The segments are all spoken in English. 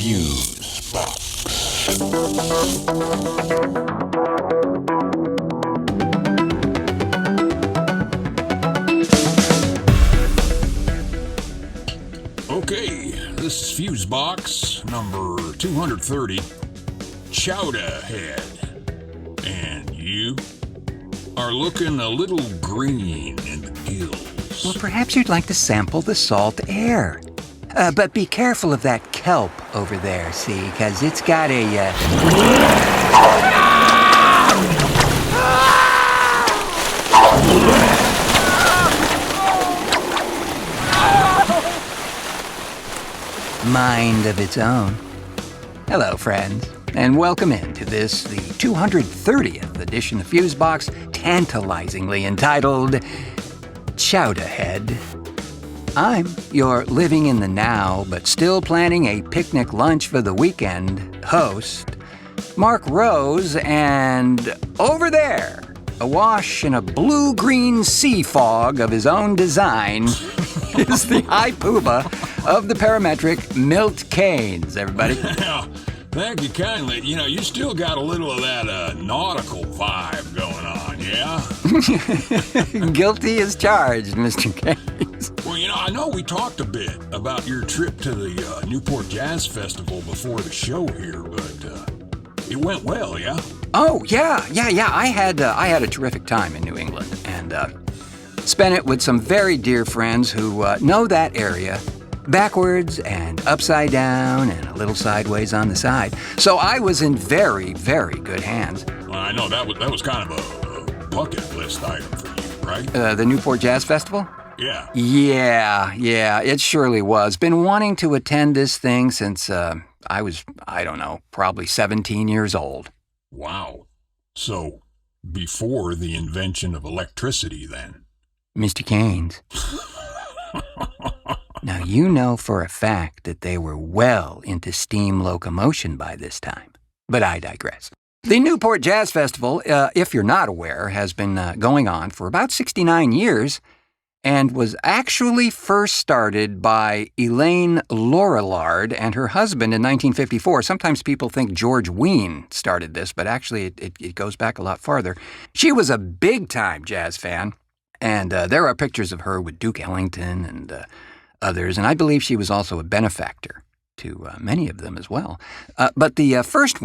Fusebox. Okay, this is Fusebox number 230, Chowda head. And you are looking a little green in the gills. Well, perhaps you'd like to sample the salt air. But be careful of that kelp over there, see, because it's got a, mind of its own. Hello, friends, and welcome into this, the 230th edition of Fusebox, tantalizingly entitled Chowda Head. I'm your living in the now, but still planning a picnic lunch for the weekend host, Mark Rose, and over there, awash in a blue-green sea fog of his own design, is the high poobah of the parametric Milt Keynes, everybody. Thank you kindly. You know, you still got a little of that nautical vibe going on, yeah? Guilty as charged, Mr. Keynes. Well, you know, I know we talked a bit about your trip to the Newport Jazz Festival before the show here, but it went well, yeah? Oh, yeah. I had a terrific time in New England, and spent it with some very dear friends who know that area backwards and upside down and a little sideways on the side. So I was in very, very good hands. Well, I know that was kind of a bucket list item for you, right? The Newport Jazz Festival? Yeah. Yeah, it surely was. Been wanting to attend this thing since I was, probably 17 years old. Wow. So, before the invention of electricity, then? Mr. Keynes. Now, you know for a fact that they were well into steam locomotion by this time. But I digress. The Newport Jazz Festival, if you're not aware, has been going on for about 69 years and was actually first started by Elaine Lorillard and her husband in 1954. Sometimes people think George Wein started this, but actually it goes back a lot farther. She was a big-time jazz fan, and there are pictures of her with Duke Ellington and others, and I believe she was also a benefactor to many of them as well. But the first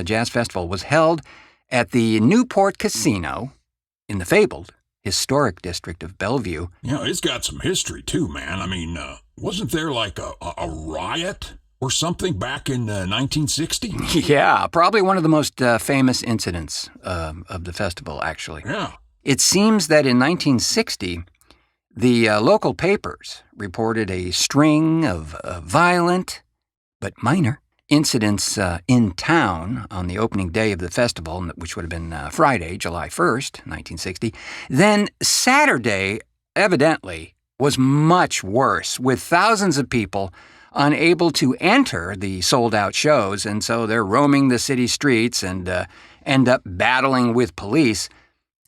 jazz festival was held at the Newport Casino in the fabled historic district of Bellevue. You know, it's got some history too, man. I mean, wasn't there like a riot or something back in 1960? Yeah, probably one of the most famous incidents of the festival, actually. Yeah. It seems that in 1960, the local papers reported a string of violent, but minor, incidents in town on the opening day of the festival, which would have been Friday, July 1st, 1960. Then Saturday, evidently, was much worse, with thousands of people unable to enter the sold-out shows, and so they're roaming the city streets and end up battling with police.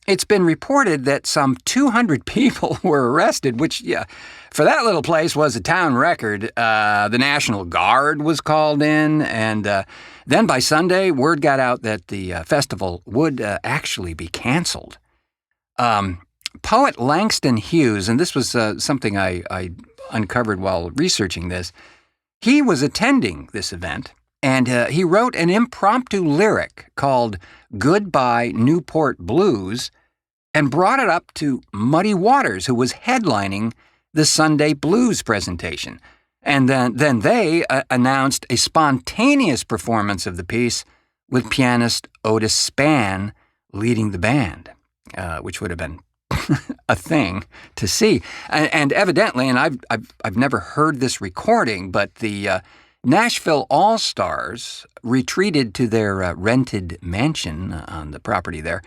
It's been reported that some 200 people were arrested, which, yeah, for that little place was a town record. The National Guard was called in, and then by Sunday, word got out that the festival would actually be canceled. Poet Langston Hughes, and this was something I uncovered while researching this, he was attending this event, and he wrote an impromptu lyric called Goodbye Newport Blues and brought it up to Muddy Waters, who was headlining the Sunday Blues presentation. And then they announced a spontaneous performance of the piece with pianist Otis Spann leading the band, which would have been a thing to see. And evidently, and I've never heard this recording, but the Nashville All-Stars retreated to their rented mansion on the property there,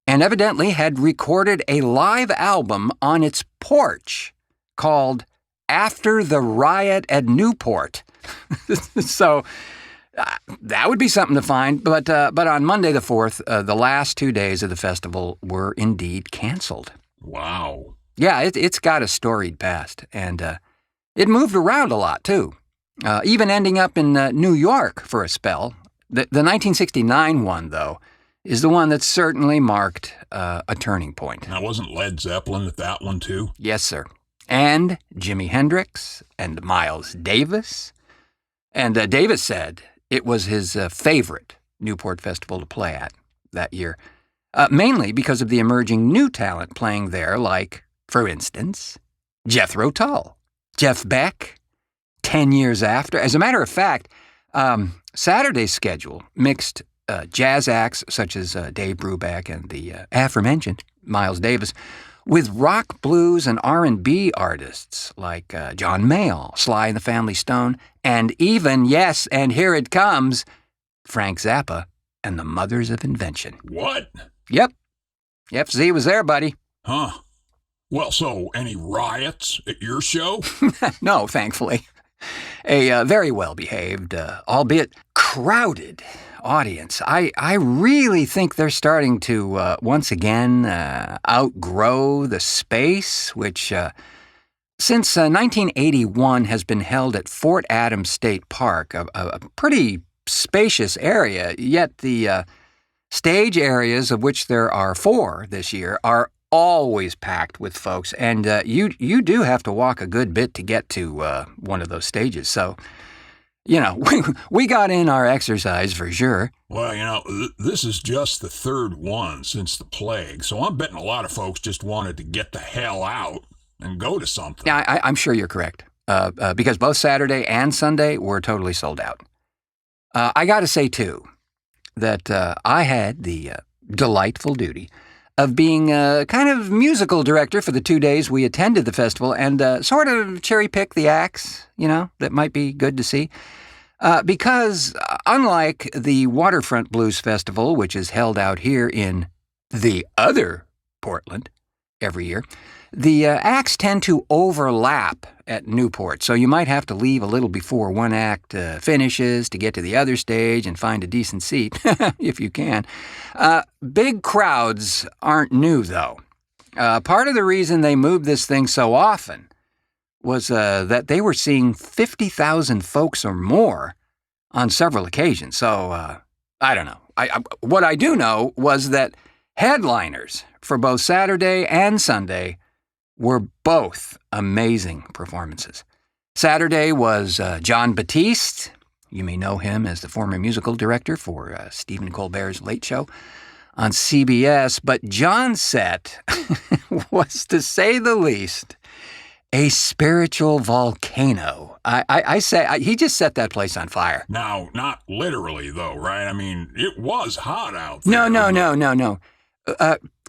and evidently had recorded a live album on its porch called After the Riot at Newport. So that would be something to find. But on Monday the 4th, the last 2 days of the festival were indeed canceled. Wow. Yeah, it's got a storied past, and it moved around a lot, too. even ending up in New York for a spell. The 1969 one, though, is the one that certainly marked a turning point. Now, wasn't Led Zeppelin at that one, too? Yes, sir. And Jimi Hendrix and Miles Davis. And Davis said it was his favorite Newport Festival to play at that year, mainly because of the emerging new talent playing there, like, for instance, Jethro Tull, Jeff Beck, 10 years after. As a matter of fact, Saturday's schedule mixed jazz acts such as Dave Brubeck and the aforementioned Miles Davis with rock, blues, and R&B artists like John Mayall, Sly and the Family Stone, and even, yes, and here it comes, Frank Zappa and the Mothers of Invention. What? Yep. FZ was there, buddy. Huh. Well, so any riots at your show? No, thankfully. A very well-behaved, albeit crowded audience. I really think they're starting to, once again, outgrow the space, which, since 1981, has been held at Fort Adams State Park, a pretty spacious area, yet the stage areas, of which there are 4 this year, are always packed with folks, and you do have to walk a good bit to get to one of those stages. So, you know, we got in our exercise for sure. Well, you know, this is just the 3rd one since the plague, so I'm betting a lot of folks just wanted to get the hell out and go to something. Yeah, I'm sure you're correct, because both Saturday and Sunday were totally sold out. I got to say, too, that I had the delightful duty of being kind of musical director for the 2 days we attended the festival and sort of cherry-pick the acts, you know, that might be good to see. Because unlike the Waterfront Blues Festival, which is held out here in the other Portland every year, the acts tend to overlap at Newport, so you might have to leave a little before one act finishes to get to the other stage and find a decent seat, if you can. Big crowds aren't new, though. Part of the reason they moved this thing so often was that they were seeing 50,000 folks or more on several occasions, so I don't know. What I do know was that headliners for both Saturday and Sunday were both amazing performances. Saturday was John Batiste. You may know him as the former musical director for Stephen Colbert's Late Show on CBS, but John's set was, to say the least, a spiritual volcano. I say he just set that place on fire. Now, not literally, though, right? I mean, it was hot out there. No.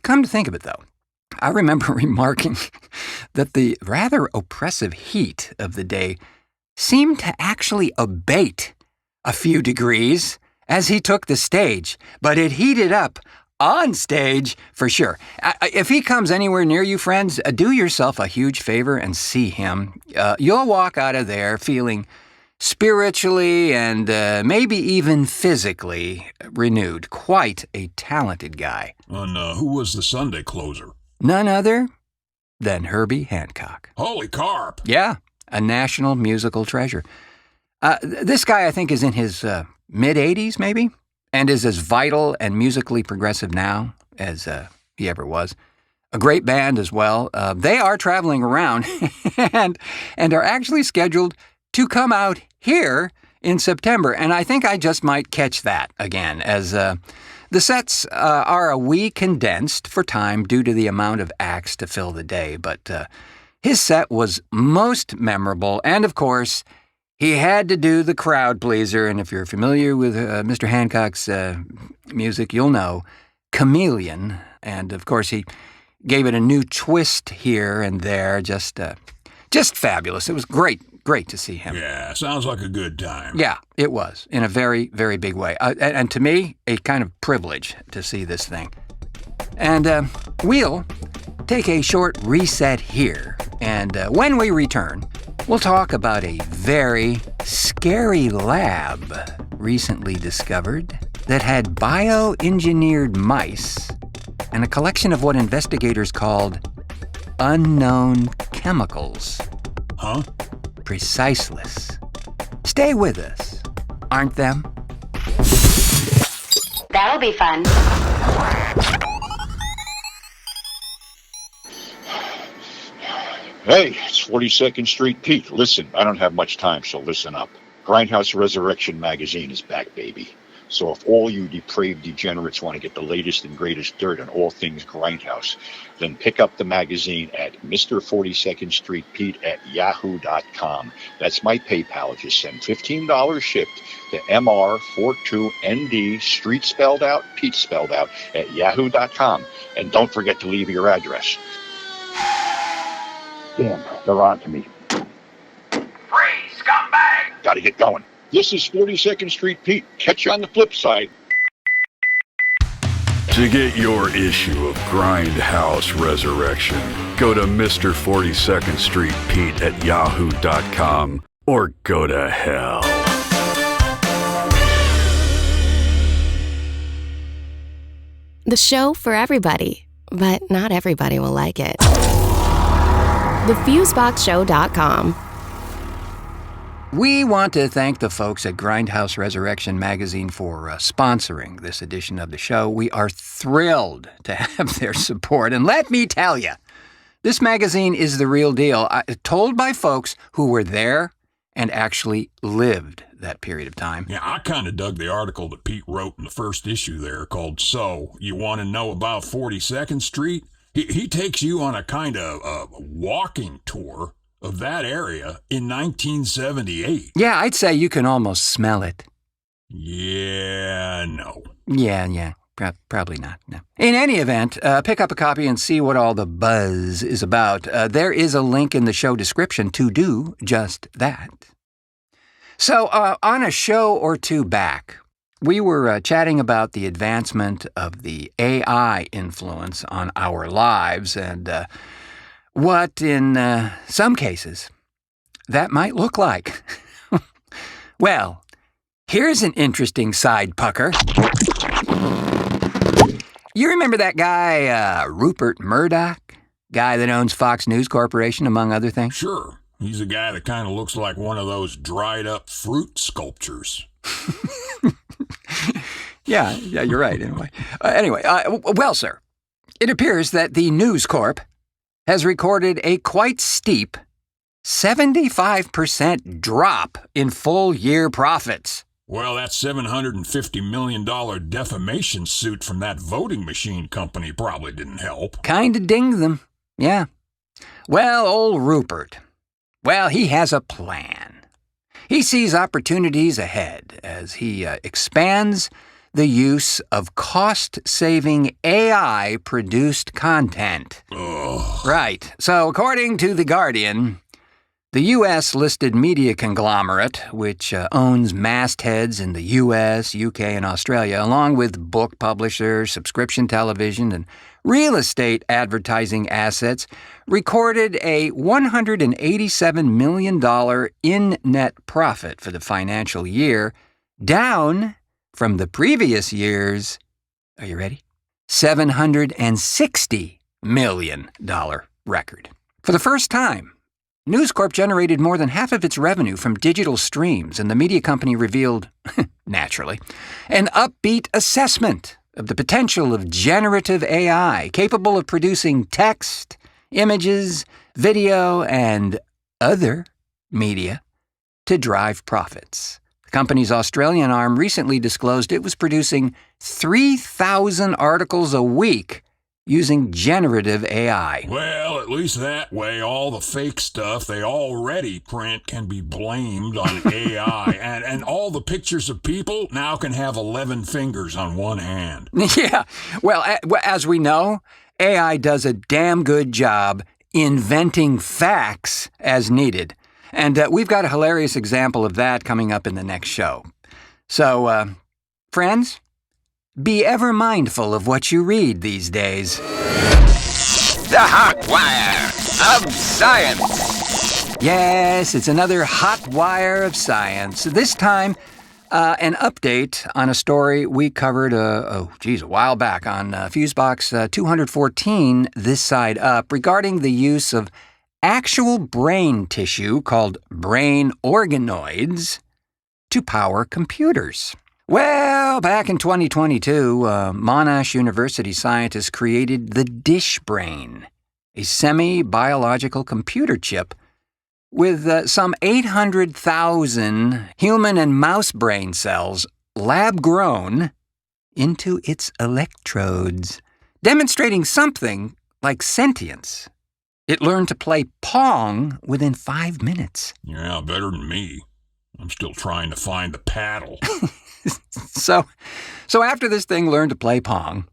Come to think of it, though, I remember remarking that the rather oppressive heat of the day seemed to actually abate a few degrees as he took the stage, but it heated up on stage for sure. If he comes anywhere near you, friends, do yourself a huge favor and see him. You'll walk out of there feeling spiritually and maybe even physically renewed. Quite a talented guy. And who was the Sunday closer? None other than Herbie Hancock. Holy carp! Yeah, a national musical treasure. This guy, I think, is in his mid-80s, maybe, and is as vital and musically progressive now as he ever was. A great band as well. They are traveling around and are actually scheduled to come out here in September, and I think I just might catch that again, as the sets are a wee condensed for time due to the amount of acts to fill the day, but his set was most memorable, and of course, he had to do the crowd pleaser, and if you're familiar with Mr. Hancock's music, you'll know Chameleon, and of course, he gave it a new twist here and there, just fabulous. It was great to see him. Yeah, sounds like a good time. Yeah, it was, in a very, very big way. And to me, a kind of privilege to see this thing. And we'll take a short reset here. And when we return, we'll talk about a very scary lab recently discovered that had bioengineered mice and a collection of what investigators called unknown chemicals. Huh? Preciseless. stay with us, aren't them? That'll be fun. Hey, it's 42nd Street Pete. Listen, I don't have much time, so listen up. Grindhouse Resurrection Magazine is back, baby. So if all you depraved degenerates want to get the latest and greatest dirt on all things Grindhouse, then pick up the magazine at Mr. 42nd Street Pete at yahoo.com. That's my PayPal. Just send $15 shipped to MR42ND, street spelled out, Pete spelled out, at yahoo.com. And don't forget to leave your address. Damn, they're on to me. Free, scumbag! Gotta get going. This is 42nd Street Pete. Catch you on the flip side. To get your issue of Grindhouse Resurrection, go to Mr. 42nd Street Pete at yahoo.com or go to hell. The show for everybody, but not everybody will like it. TheFuseboxShow.com. We want to thank the folks at Grindhouse Resurrection Magazine for sponsoring this edition of the show. We are thrilled to have their support. And let me tell you, this magazine is the real deal. Told by folks who were there and actually lived that period of time. Yeah, I kind of dug the article that Pete wrote in the first issue there called So, You Want to Know About 42nd Street? He takes you on a kind of walking tour of that area in 1978. Yeah, I'd say you can almost smell it. Yeah, no. Yeah. Probably not, no. In any event, pick up a copy and see what all the buzz is about. There is a link in the show description to do just that. So, on a show or two back, we were chatting about the advancement of the AI influence on our lives and what, in some cases, that might look like. Well, here's an interesting side pucker. You remember that guy, Rupert Murdoch? Guy that owns Fox News Corporation, among other things? Sure. He's a guy that kind of looks like one of those dried-up fruit sculptures. Yeah, you're right, anyway. Well, sir, it appears that the News Corp has recorded a quite steep 75% drop in full-year profits. Well, that $750 million defamation suit from that voting machine company probably didn't help. Kinda dinged them, yeah. Well, old Rupert, he has a plan. He sees opportunities ahead as he expands the use of cost-saving AI-produced content. Ugh. Right. So, according to The Guardian, the U.S.-listed media conglomerate, which owns mastheads in the U.S., U.K., and Australia, along with book publishers, subscription television, and real estate advertising assets, recorded a $187 million in-net profit for the financial year, down from the previous year's, are you ready? $760 million record. For the first time, News Corp generated more than half of its revenue from digital streams, and the media company revealed, naturally, an upbeat assessment of the potential of generative AI, capable of producing text, images, video, and other media to drive profits. The company's Australian arm recently disclosed it was producing 3,000 articles a week using generative AI. Well, at least that way, all the fake stuff they already print can be blamed on AI, and all the pictures of people now can have 11 fingers on one hand. Yeah, well, as we know, AI does a damn good job inventing facts as needed. And we've got a hilarious example of that coming up in the next show. So, friends, be ever mindful of what you read these days. The Hot Wire of Science. Yes, it's another hot wire of science. This time, an update on a story we covered, a while back on Fusebox 214, This Side Up, regarding the use of actual brain tissue called brain organoids to power computers. Well, back in 2022, Monash University scientists created the dish brain, a semi-biological computer chip with some 800,000 human and mouse brain cells lab-grown into its electrodes, demonstrating something like sentience. It learned to play Pong within 5 minutes. Yeah, better than me. I'm still trying to find the paddle. So after this thing learned to play Pong,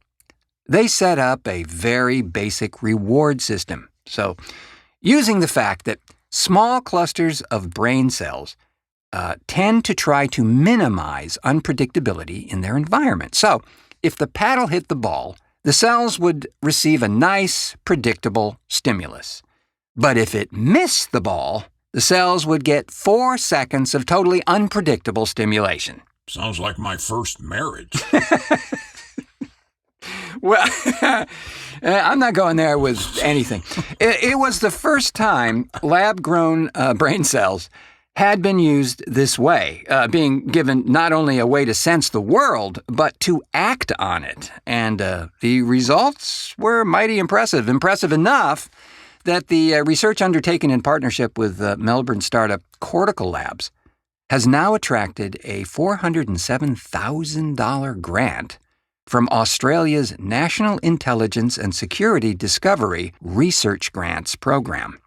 they set up a very basic reward system. So, using the fact that small clusters of brain cells tend to try to minimize unpredictability in their environment. So, if the paddle hit the ball, the cells would receive a nice, predictable stimulus. But if it missed the ball, the cells would get 4 seconds of totally unpredictable stimulation. Sounds like my first marriage. Well, I'm not going there with anything. It was the first time lab-grown brain cells had been used this way, being given not only a way to sense the world, but to act on it. And the results were mighty impressive. Impressive enough that the research undertaken in partnership with Melbourne startup Cortical Labs has now attracted a $407,000 grant from Australia's National Intelligence and Security Discovery Research Grants Program.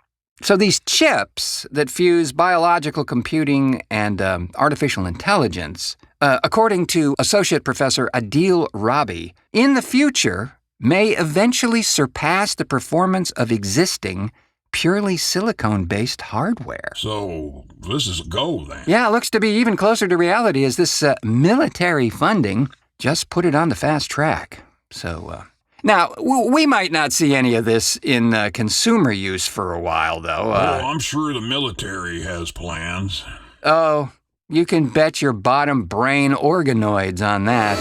So these chips that fuse biological computing and artificial intelligence, according to Associate Professor Adil Rabi, in the future may eventually surpass the performance of existing purely silicone-based hardware. So this is a go, then? Yeah, it looks to be even closer to reality as this military funding just put it on the fast track. So, now, we might not see any of this in consumer use for a while, though. I'm sure the military has plans. Oh, you can bet your bottom brain organoids on that.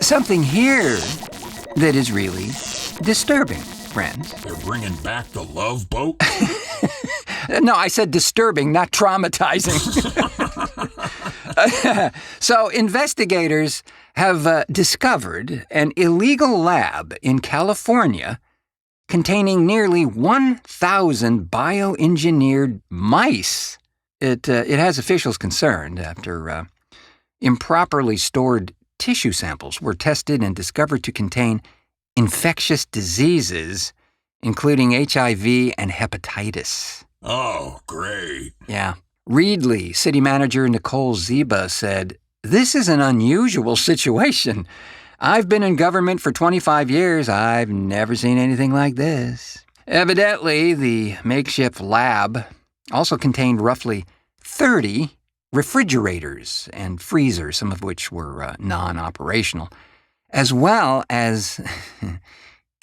Something here that is really disturbing, friends. They're bringing back the Love Boat? No, I said disturbing, not traumatizing. So investigators have discovered an illegal lab in California containing nearly 1,000 bioengineered mice. It has officials concerned after improperly stored tissue samples were tested and discovered to contain infectious diseases, including HIV and hepatitis. Oh, great. Yeah. Reedley city manager Nicole Zeba said, "This is an unusual situation. I've been in government for 25 years. I've never seen anything like this." Evidently, the makeshift lab also contained roughly 30 refrigerators and freezers, some of which were non-operational, as well as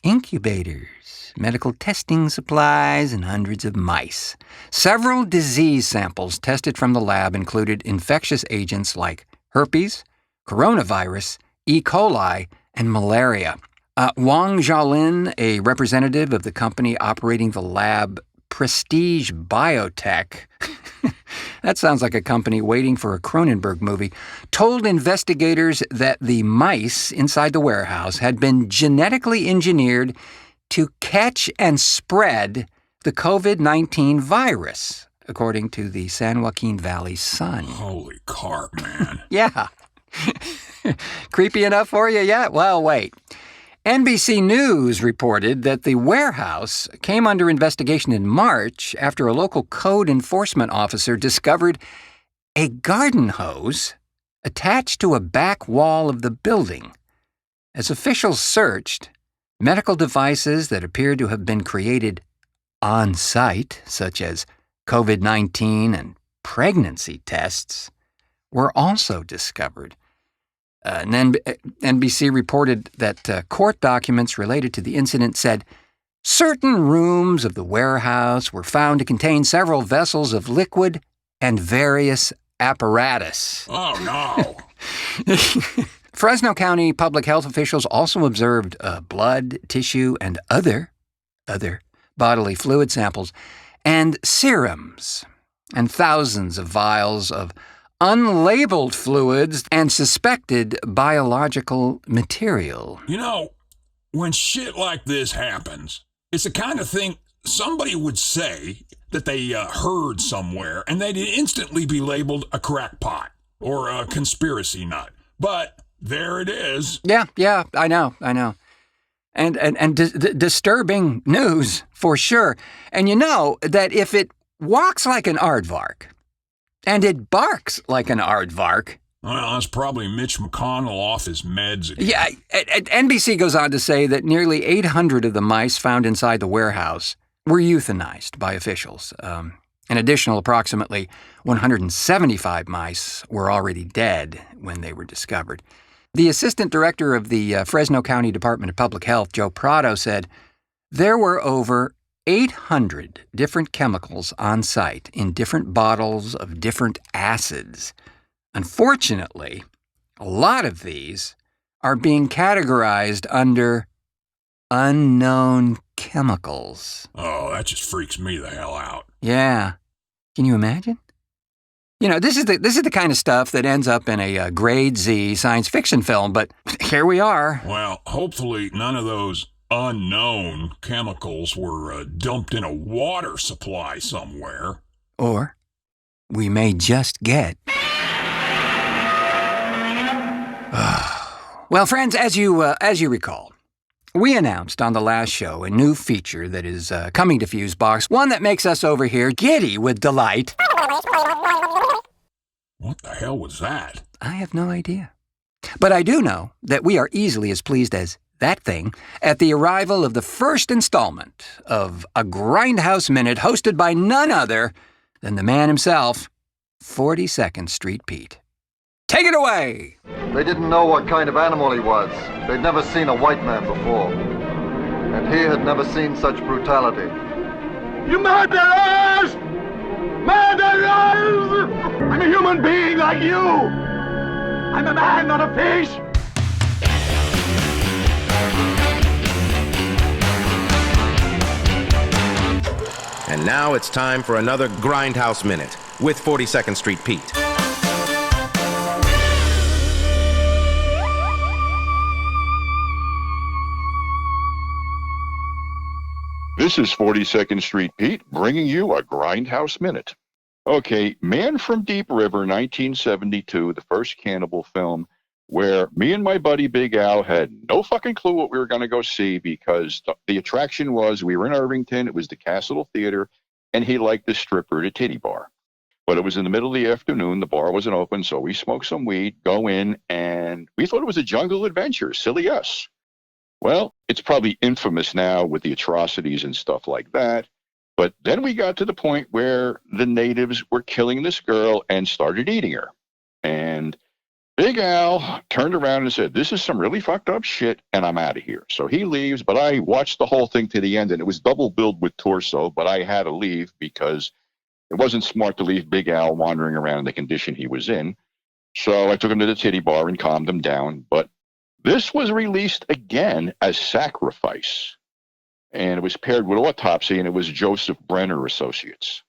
incubators, medical testing supplies, and hundreds of mice. Several disease samples tested from the lab included infectious agents like herpes, coronavirus, E. coli, and malaria. Wang Xiaolin, a representative of the company operating the lab, Prestige Biotech, that sounds like a company waiting for a Cronenberg movie, told investigators that the mice inside the warehouse had been genetically engineered to catch and spread the COVID-19 virus, according to the San Joaquin Valley Sun. Holy carp, man. Yeah. Creepy enough for you yet? Well, wait. NBC News reported that the warehouse came under investigation in March after a local code enforcement officer discovered a garden hose attached to a back wall of the building. As officials searched, medical devices that appeared to have been created on site, such as COVID-19 and pregnancy tests, were also discovered. And then NBC reported that court documents related to the incident said certain rooms of the warehouse were found to contain several vessels of liquid and various apparatus. Oh, no. Fresno County public health officials also observed blood, tissue, and other bodily fluid samples and serums and thousands of vials of unlabeled fluids and suspected biological material. You know, when shit like this happens, it's the kind of thing somebody would say that they heard somewhere, and they'd instantly be labeled a crackpot or a conspiracy nut. But there it is. Yeah, I know. And disturbing news, for sure. And you know that if it walks like an aardvark, and it barks like an aardvark... Well, that's probably Mitch McConnell off his meds again. Yeah, NBC goes on to say that nearly 800 of the mice found inside the warehouse were euthanized by officials. An additional approximately 175 mice were already dead when they were discovered. The assistant director of the Fresno County Department of Public Health, Joe Prado, said there were over 800 different chemicals on site in different bottles of different acids. Unfortunately, a lot of these are being categorized under unknown chemicals. Oh, that just freaks me the hell out. Yeah. Can you imagine? You know, this is the kind of stuff that ends up in a grade Z science fiction film, but here we are. Well, hopefully none of those unknown chemicals were dumped in a water supply somewhere. Or we may just get... Well, friends, as you recall, we announced on the last show a new feature that is coming to Fusebox, one that makes us over here giddy with delight. What the hell was that? I have no idea. But I do know that we are easily as pleased as that thing at the arrival of the first installment of a Grindhouse Minute hosted by none other than the man himself, 42nd Street Pete. Take it away! They didn't know what kind of animal he was. They'd never seen a white man before. And he had never seen such brutality. You murderers! Murderers! I'm a human being like you! I'm a man, not a fish! And now it's time for another Grindhouse Minute with 42nd Street Pete. This is 42nd Street Pete bringing you a Grindhouse Minute. Okay, Man from Deep River, 1972, the first cannibal film, where me and my buddy Big Al had no fucking clue what we were going to go see because the attraction was we were in Irvington, it was the Castle Theater, and he liked the stripper at a titty bar. But it was in the middle of the afternoon, the bar wasn't open, so we smoked some weed, go in, and we thought it was a jungle adventure, silly us. Well, it's probably infamous now with the atrocities and stuff like that. But then we got to the point where the natives were killing this girl and started eating her. And Big Al turned around and said, this is some really fucked up shit, and I'm out of here. So he leaves, but I watched the whole thing to the end, and it was double billed with torso, but I had to leave because it wasn't smart to leave Big Al wandering around in the condition he was in. So I took him to the titty bar and calmed him down. But this was released again as Sacrifice, and it was paired with Autopsy, and it was Joseph Brenner Associates.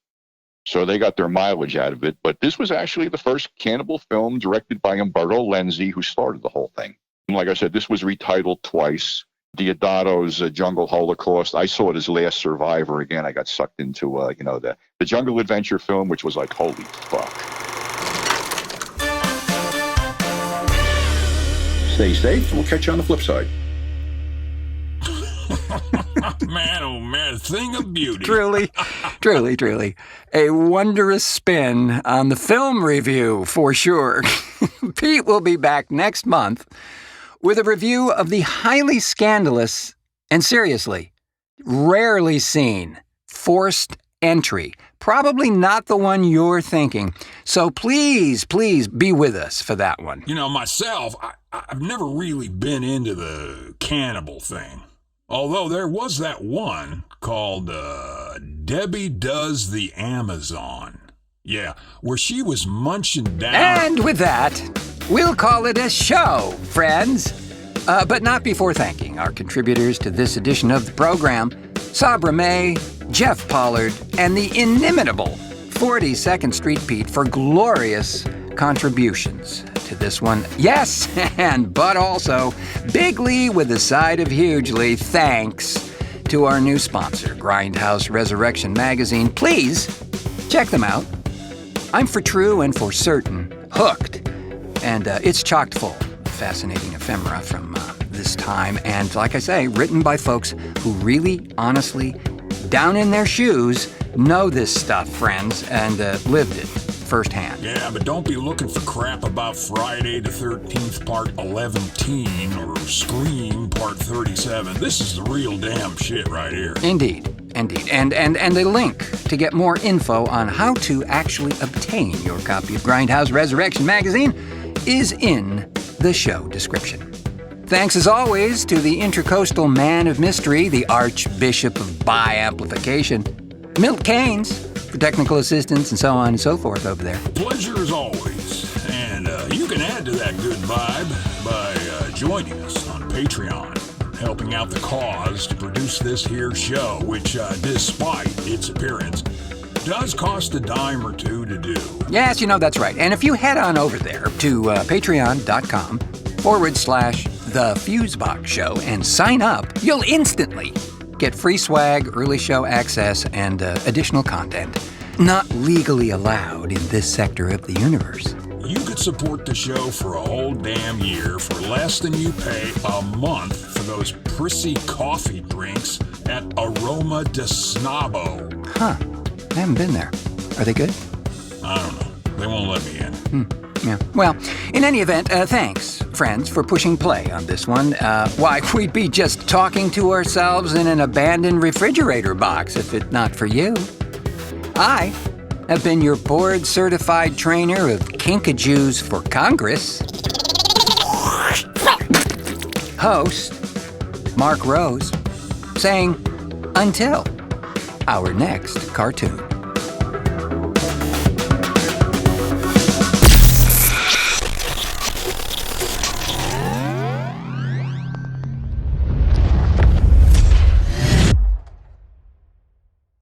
So they got their mileage out of it, but this was actually the first cannibal film directed by Umberto Lenzi, who started the whole thing. And like I said, this was retitled twice. Diodato's Jungle Holocaust. I saw it as Last Survivor. Again, I got sucked into, the Jungle Adventure film, which was like, holy fuck. Stay safe, and we'll catch you on the flip side. Man, oh man, thing of beauty. Truly. A wondrous spin on the film review, for sure. Pete will be back next month with a review of the highly scandalous and seriously, rarely seen forced entry. Probably not the one you're thinking. So please be with us for that one. You know, myself, I've never really been into the cannibal thing. Although there was that one called Debbie Does the Amazon. Yeah, where she was munching down... And with that, we'll call it a show, friends. But not before thanking our contributors to this edition of the program, Sabra May, Jeff Pollard, and the inimitable 42nd Street Pete for glorious contributions to this one. Yes, but also bigly with a side of hugely thanks to our new sponsor, Grindhouse Resurrection Magazine. Please check them out. I'm for true and for certain hooked, and it's chocked full of fascinating ephemera from this time, and like I say, written by folks who really, honestly, down in their shoes, know this stuff, friends, and lived it firsthand. Yeah, but don't be looking for crap about Friday the 13th Part 11 or Scream Part 37. This is the real damn shit right here. Indeed. And a link to get more info on how to actually obtain your copy of Grindhouse Resurrection Magazine is in the show description. Thanks as always to the intercoastal man of mystery, the Archbishop of Bi-Amplification, Milt Keynes, for technical assistance and so on and so forth over there. Pleasure as always. And you can add to that good vibe by joining us on Patreon, helping out the cause to produce this here show, which, despite its appearance, does cost a dime or two to do. Yes, that's right. And if you head on over there to patreon.com/The Fusebox Show and sign up, you'll instantly get free swag, early show access, and additional content not legally allowed in this sector of the universe. You could support the show for a whole damn year for less than you pay a month for those prissy coffee drinks at Aroma de Snobbo. Huh. I haven't been there. Are they good? I don't know. They won't let me in. Yeah. Well, in any event, thanks, friends, for pushing play on this one. Why, we'd be just talking to ourselves in an abandoned refrigerator box if it not for you. I have been your board-certified trainer of Kinkajews for Congress. Host, Mark Rose, saying, until our next cartoon.